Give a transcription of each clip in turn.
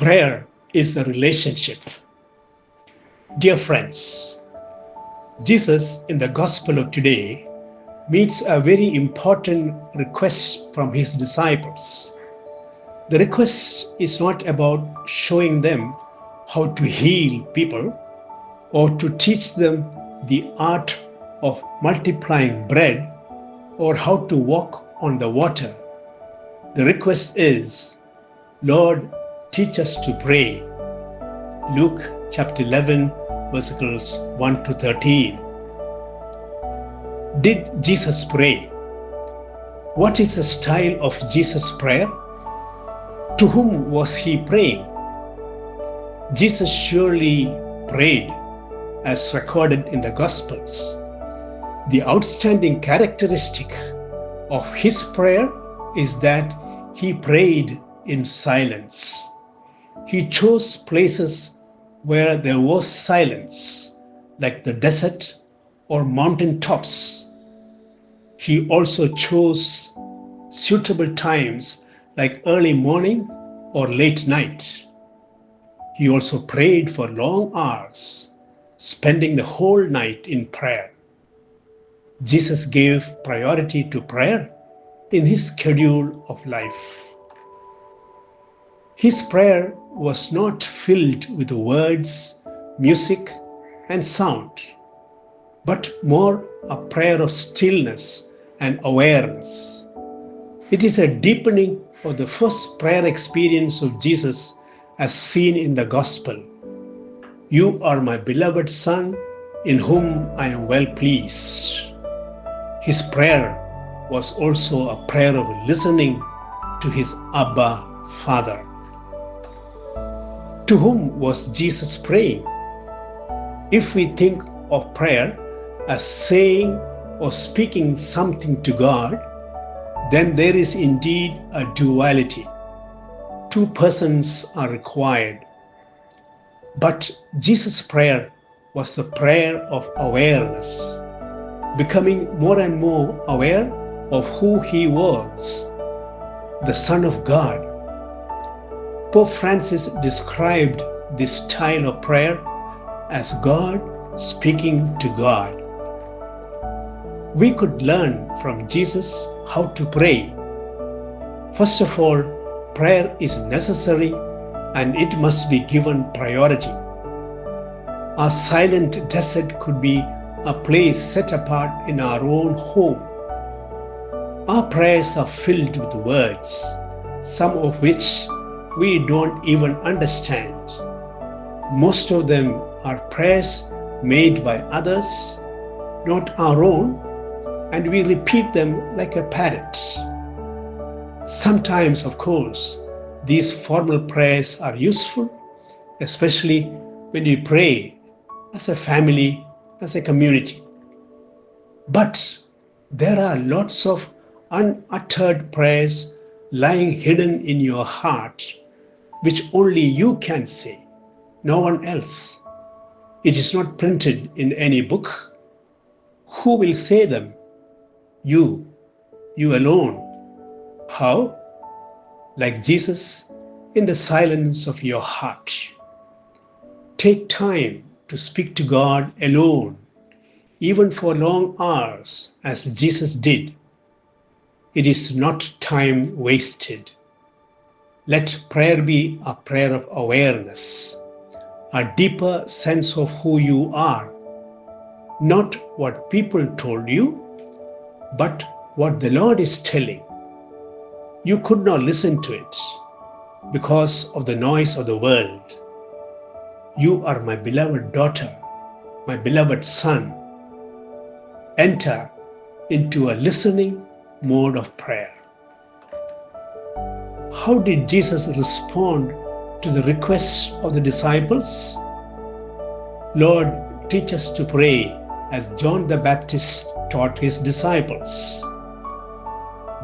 Prayer is a relationship. Dear friends, Jesus in the Gospel of today meets a very important request from his disciples. The request is not about showing them how to heal people or to teach them the art of multiplying bread or how to walk on the water. The request is, Lord, teach us to pray. Luke chapter 11, verses 1 to 13. Did Jesus pray? What is the style of Jesus' prayer? To whom was he praying? Jesus surely prayed, as recorded in the Gospels. The outstanding characteristic of his prayer is that he prayed in silence. He chose places where there was silence, like the desert or mountain tops. He also chose suitable times like early morning or late night. He also prayed for long hours, spending the whole night in prayer. Jesus gave priority to prayer in his schedule of life. His prayer was not filled with words, music, and sound, but more a prayer of stillness and awareness. It is a deepening of the first prayer experience of Jesus as seen in the Gospel. You are my beloved Son, in whom I am well pleased. His prayer was also a prayer of listening to his Abba Father. To whom was Jesus praying? If we think of prayer as saying or speaking something to God, then there is indeed a duality. Two persons are required. But Jesus' prayer was a prayer of awareness, becoming more and more aware of who he was, the Son of God. Pope Francis described this style of prayer as God speaking to God. We could learn from Jesus how to pray. First of all, prayer is necessary and it must be given priority. Our silent desert could be a place set apart in our own home. Our prayers are filled with words, some of which we don't even understand. Most of them are prayers made by others, not our own, and we repeat them like a parrot. Sometimes, of course, these formal prayers are useful, especially when we pray as a family, as a community. But there are lots of unuttered prayers lying hidden in your heart, which only you can say, no one else. It is not printed in any book. Who will say them? You alone. How? Like Jesus, in the silence of your heart. Take time to speak to God alone, even for long hours, as Jesus did. It is not time wasted. Let prayer be a prayer of awareness, a deeper sense of who you are, not what people told you, but what the Lord is telling. You could not listen to it because of the noise of the world. You are my beloved daughter, my beloved son. Enter into a listening mode of prayer. How did Jesus respond to the request of the disciples? Lord, teach us to pray as John the Baptist taught his disciples.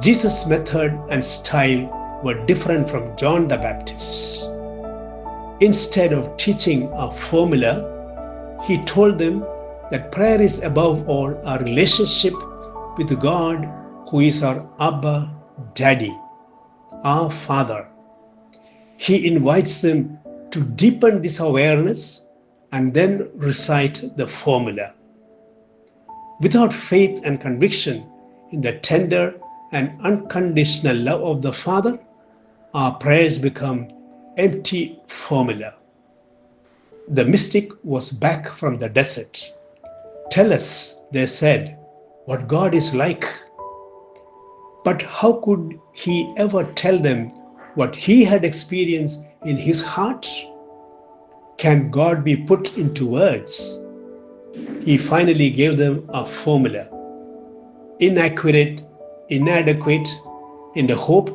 Jesus' method and style were different from John the Baptist. Instead of teaching a formula, he told them that prayer is above all a relationship with God, who is our Abba Daddy, our Father. He invites them to deepen this awareness and then recite the formula. Without faith and conviction in the tender and unconditional love of the Father, our prayers become empty formula. The mystic was back from the desert. Tell us, they said, what God is like. But how could he ever tell them what he had experienced in his heart? Can God be put into words? He finally gave them a formula, inaccurate, inadequate, in the hope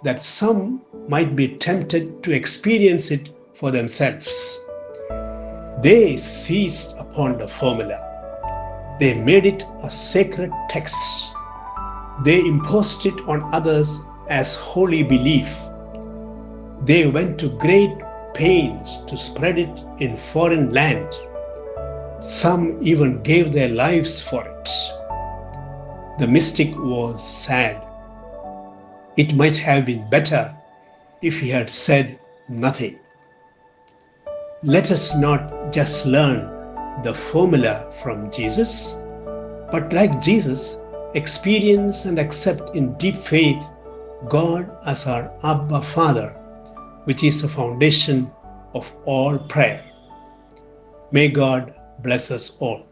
that some might be tempted to experience it for themselves. They seized upon the formula. They made it a sacred text. They imposed it on others as holy belief. They went to great pains to spread it in foreign land. Some even gave their lives for it. The mystic was sad. It might have been better if he had said nothing. Let us not just learn the formula from Jesus, but like Jesus, experience and accept in deep faith God as our Abba Father, which is the foundation of all prayer. May God bless us all.